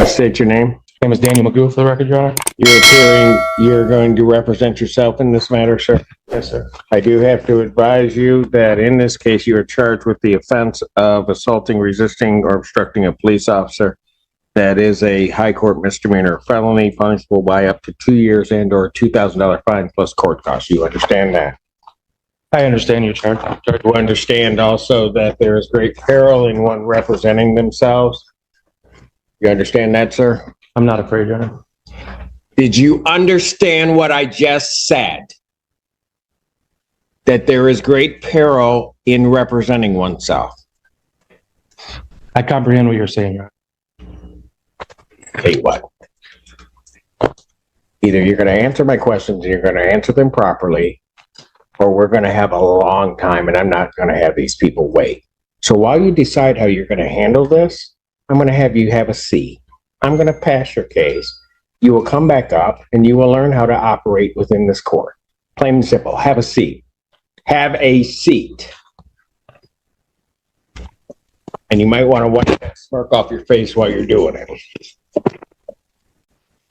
State your name. My name is Daniel Magoo for the record, Your Honor. You're going to represent yourself in this matter, sir? Yes, sir. I do have to advise you that in this case, you are charged with the offense of assaulting, resisting, or obstructing a police officer. That is a high court misdemeanor felony punishable by up to 2 years and or $2,000 fine plus court costs. You understand that? I understand your charge. You understand also that there is great peril in one representing themselves? You understand that, sir? I'm not afraid, Your Honor. Did you understand what I just said? That there is great peril in representing oneself. I comprehend what you're saying, Your Honor. Hey, what? Either you're going to answer my questions and you're going to answer them properly, or we're going to have a long time and I'm not going to have these people wait. So while you decide how you're going to handle this, I'm going to have you have a seat. I'm going to pass your case. You will come back up and you will learn how to operate within this court. Plain and simple. Have a seat. Have a seat. And you might want to wipe that smirk off your face while you're doing it.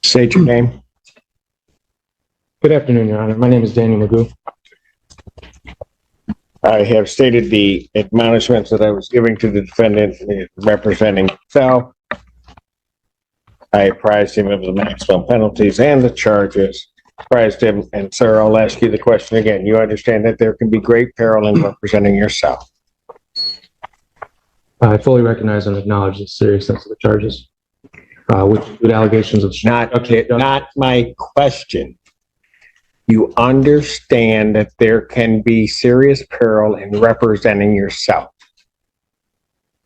State your name. Good afternoon, Your Honor. My name is Daniel Magoo. I have stated the admonishments that I was giving to the defendant representing himself. I apprised him of the maximum penalties and the charges. Apprised him, and sir, I'll ask you the question again. You understand that there can be great peril in representing yourself? I fully recognize and acknowledge the seriousness of the charges, which include allegations of... Not my question. You understand that there can be serious peril in representing yourself?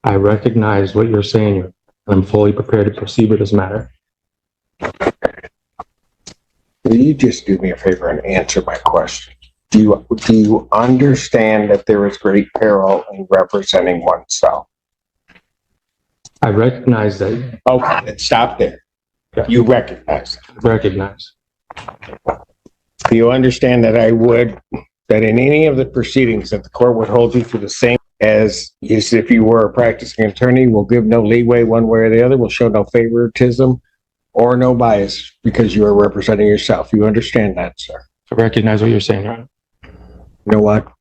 I recognize what you're saying, and I'm fully prepared to proceed with this matter. Will you just do me a favor and answer my question? Do you understand that there is great peril in representing oneself? I recognize that. Okay, then stop there. Yeah. You recognize. Recognize. Do you understand that that in any of the proceedings that the court would hold you to the same as if you were a practicing attorney, will give no leeway one way or the other, will show no favoritism or no bias because you are representing yourself? You understand that, sir? I recognize what you're saying, Your Honor. You know what?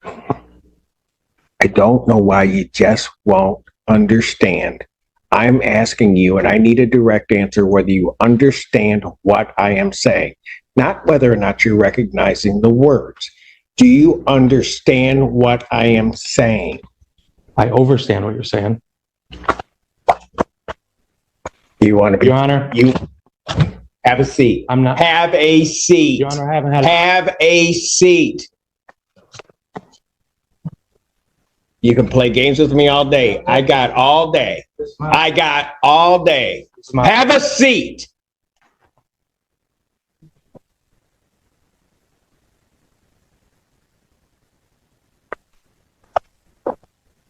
I don't know why you just won't understand. I'm asking you, and I need a direct answer, whether you understand what I am saying, not whether or not you're recognizing the words. Do you understand what I am saying? I overstand what you're saying. You want to be... Your Honor. You have a seat. I'm not... Have a seat. Your Honor, I haven't had... Have a seat. You can play games with me all day. I got all day. I got all day. Have a seat.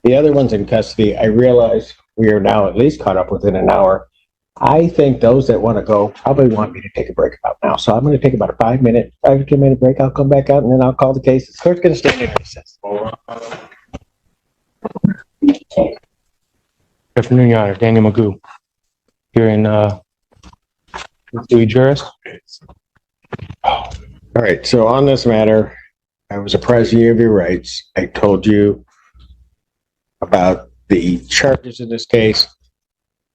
The other one's in custody. I realize we are now at least caught up within an hour. I think those that want to go probably want me to take a break about now. So I'm going to take about a 5 to 10 minute break. I'll come back out and then I'll call the case. The court's going to stand in recess. Good afternoon, Your Honor. Daniel Magoo. Here in Dewey Juris. All right. So on this matter, I was apprised of your rights. I told you about the charges in this case.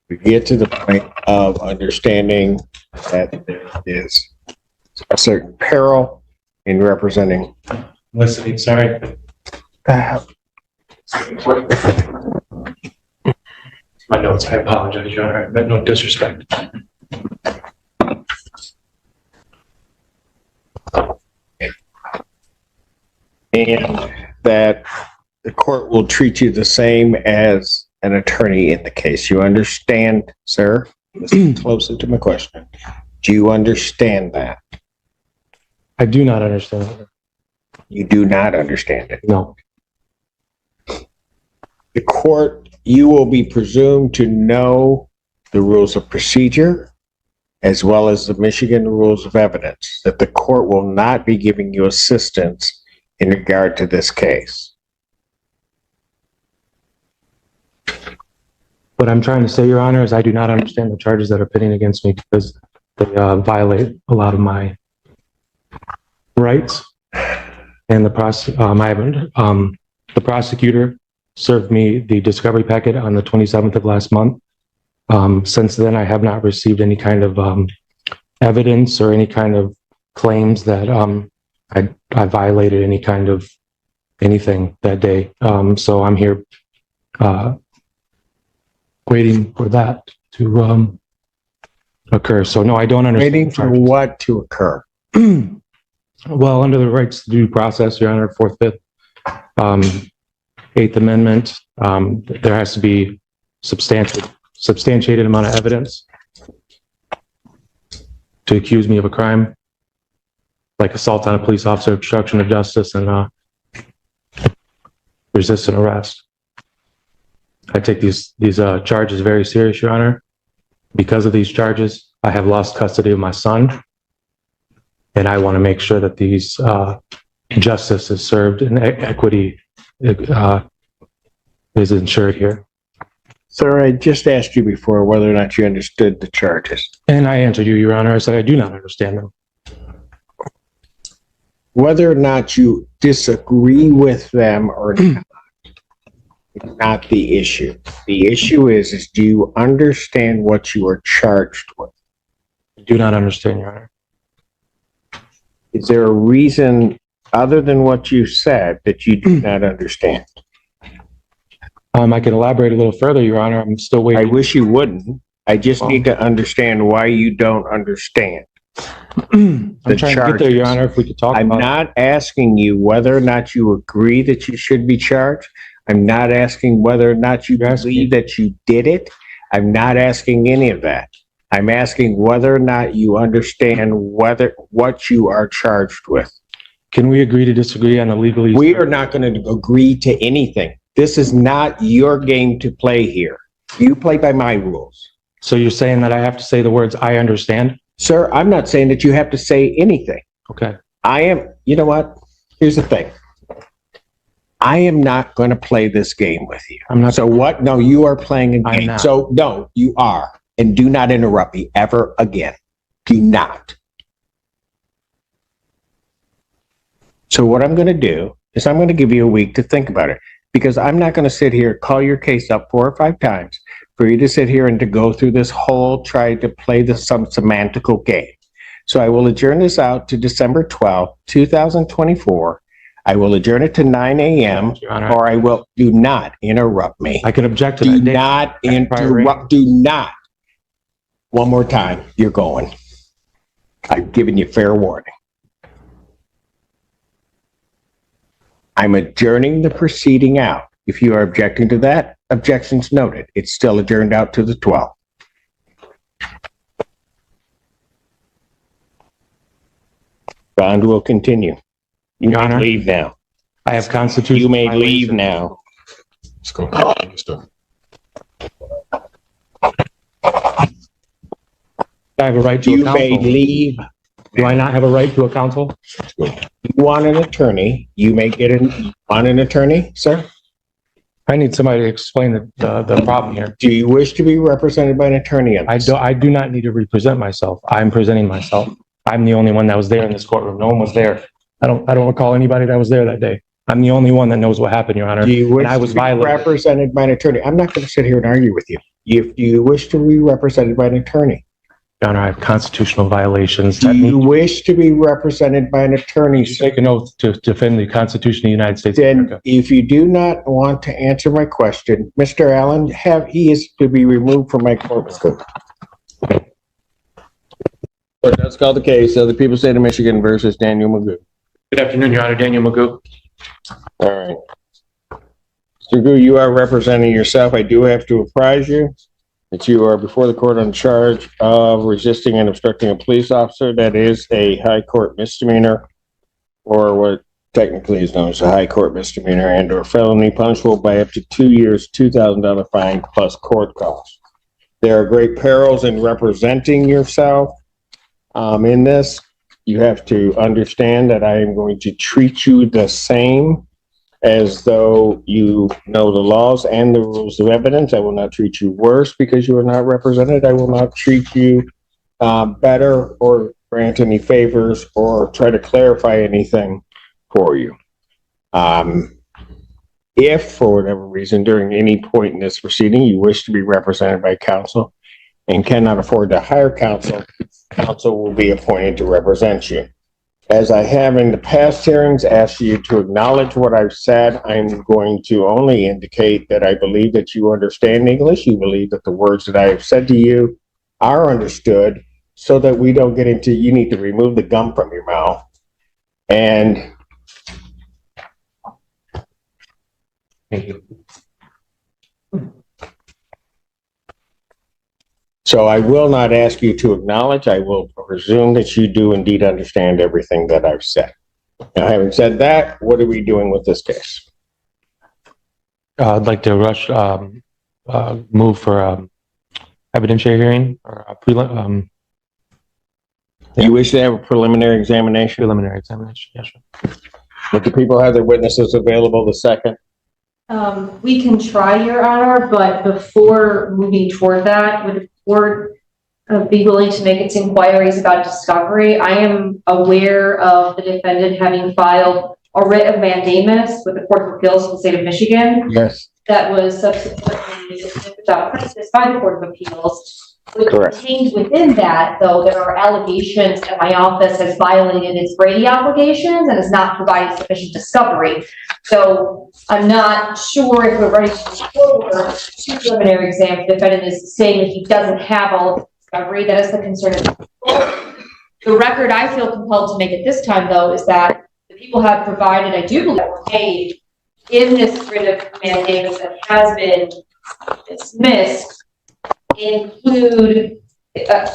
We get to the point of understanding that there is a certain peril in representing. Listening, sorry. My notes, I apologize, Your Honor. I meant no disrespect. And that the court will treat you the same as an attorney in the case. You understand, sir? Listen closely to my question. Do you understand that? I do not understand. You do not understand it? No. The court, you will be presumed to know the rules of procedure as well as the Michigan rules of evidence, that the court will not be giving you assistance in regard to this case. What I'm trying to say, Your Honor, is I do not understand the charges that are pitting against me because they violate a lot of my rights. And the prosecutor served me the discovery packet on the 27th of last month. Since then, I have not received any kind of evidence or any kind of claims that I violated any kind of anything that day. So I'm here waiting for that to occur. So no, I don't understand. Waiting for what to occur? Well, under the rights to due process, Your Honor, 4th, 5th, 8th Amendment, there has to be substantiated amount of evidence to accuse me of a crime, like assault on a police officer, obstruction of justice, and resisting arrest. I take these charges very serious, Your Honor. Because of these charges, I have lost custody of my son, and I want to make sure that these justice is served and equity is ensured here. Sir, I just asked you before whether or not you understood the charges. And I answered you, Your Honor. I said I do not understand them. Whether or not you disagree with them or not, is not the issue. The issue is do you understand what you are charged with? I do not understand, Your Honor. Is there a reason other than what you said that you do not understand? I can elaborate a little further, Your Honor. I'm still I waiting. wish you wouldn't. I just need to understand why you don't understand. I'm trying to get there, Your Honor, if we could talk I'm about it. not asking you whether or not you agree that you should be charged. I'm not asking whether or not you believe that you did it. I'm not asking any of that. I'm asking whether or not you understand what you are charged with. Can we agree to disagree on the legalese? We are not going to agree to anything. This is not your game to play here. You play by my rules. So you're saying that I have to say the words, I understand? Sir, I'm not saying that you have to say anything. Okay. You know what? Here's the thing. I am not going to play this game with you. I'm not. So what? No, you are playing a I'm game. not. So no, you are. And do not interrupt me ever again. Do not. So what I'm going to do is I'm going to give you a week to think about it, because I'm not going to sit here, call your case up 4 or 5 times for you to sit here and to go through this whole, try to play some semantical game. So I will adjourn this out to December 12th, 2024. I will adjourn it to 9 a.m. Your Honor. or I will, do not interrupt me. I can object to Do that date. not interrupt. Do not. One more time, you're going. I've given you fair warning. I'm adjourning the proceeding out. If you are objecting to that, objections noted. It's still adjourned out to the 12th. Bond will continue. You Your may Honor. leave now. I have constitutional. You may violation. leave now. Let's go. Let's do I have a right to You a may counsel. leave. Do I not have a right to a counsel? You want an attorney, you may get want an attorney, sir? I need somebody to explain the problem here. Do you wish to be represented by an attorney on this? I do not need to represent myself. I'm presenting myself. I'm the only one that was there in this courtroom. No one was there. I don't recall anybody that was there that day. I'm the only one that knows what happened, Your Honor. Do you wish And I was to be violated. represented by an attorney? I'm not going to sit here and argue with you. If you wish to be represented by an attorney, Your Honor, I have constitutional violations. do that you need wish to be represented by an attorney, to sir? take an oath to defend the Constitution of the United States of Then, America. if you do not want to answer my question, Mr. Allen, he is to be removed from my courtroom. Court does call the case of the People State of Michigan versus Daniel Magoo. Good afternoon, Your Honor. Daniel Magoo. All right. Mr. Magoo, you are representing yourself. I do have to apprise you that you are before the court on charge of resisting and obstructing a police officer. That is a high court misdemeanor, or what technically is known as a high court misdemeanor, and or felony punishable by up to 2 years, $2,000 fine plus court costs. There are great perils in representing yourself. In this, you have to understand that I am going to treat you the same as though you know the laws and the rules of evidence. I will not treat you worse because you are not represented. I will not treat you better or grant any favors or try to clarify anything for you. If for whatever reason during any point in this proceeding you wish to be represented by counsel and cannot afford to hire counsel, counsel will be appointed to represent you. As I have in the past hearings asked you to acknowledge what I've said, I'm going to only indicate that I believe that you understand English. You believe that the words that I have said to you are understood, so that we don't get into, you need to remove the gum from your mouth. And so I will not ask you to acknowledge. I will presume that you do indeed understand everything that I've said. Now, having said that, what are we doing with this case? I'd like to move for evidentiary hearing or a You wish to have a preliminary examination? preliminary examination. Yes, sir. Would the people have their witnesses available the second? We can try, Your Honor, but before moving toward that, would the court be willing to make its inquiries about discovery? I am aware of the defendant having filed a writ of mandamus with the Court of Appeals for the state of Michigan. Yes. That was subsequently dismissed without prejudice by the Court of Appeals. Correct. Contained within that, though, there are allegations that my office has violated its Brady obligations and has not provided sufficient discovery. So I'm not sure if we're ready to move forward to preliminary exam. The defendant is saying that he doesn't have all of the discovery. That is the concern. The record I feel compelled to make at this time, though, is that the people have provided, I do believe, were made in this writ of mandamus that has been dismissed, include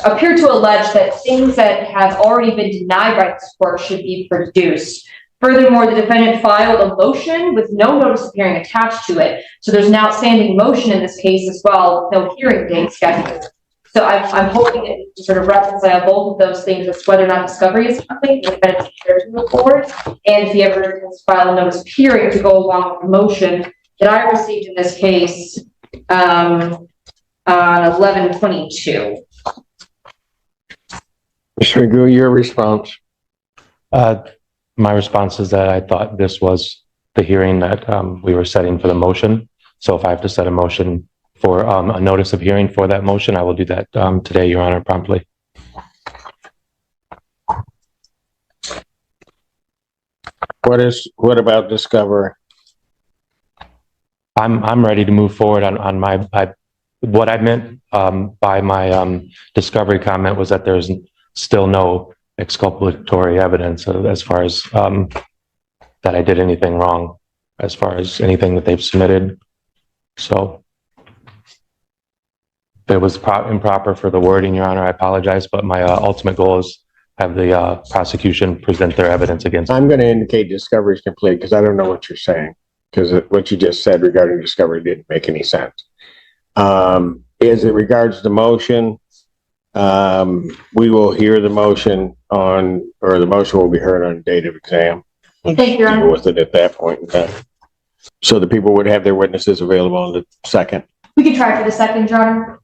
appear to allege that things that have already been denied by this court should be produced. Furthermore, the defendant filed a motion with no notice of hearing attached to it. So there's an outstanding motion in this case as well, no hearing date scheduled. So I'm hoping to sort of reconcile both of those things as whether or not discovery is complete, the defendant's prepared to move forward, and if he ever intends to file a notice of hearing to go along with the motion that I received in this case on 11/22. Mr. Magoo, your response? My response is that I thought this was the hearing that we were setting for the motion. So if I have to set a motion for a notice of hearing for that motion, I will do that today, Your Honor, promptly. What about discovery? I'm ready to move forward on my what I meant by my discovery comment was that there's still no exculpatory evidence as far as that I did anything wrong as far as anything that they've submitted. So if it was improper for the wording, Your Honor, I apologize, but my ultimate goal is have the prosecution present their evidence against. I'm going to indicate discovery is complete because I don't know what you're saying, because what you just said regarding discovery didn't make any sense. As it regards the motion, we will hear the motion the motion will be heard on date of exam. Thank you, Your Honor. Deal with it at that point in time. So the people would have their witnesses available on the second. We can try for the second, Your Honor.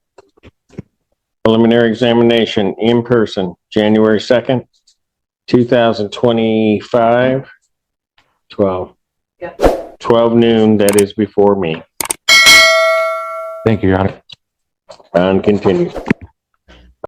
Preliminary examination in person, January 2nd, 2025, 12 noon, that is before me. Thank you, Your Honor. And continue.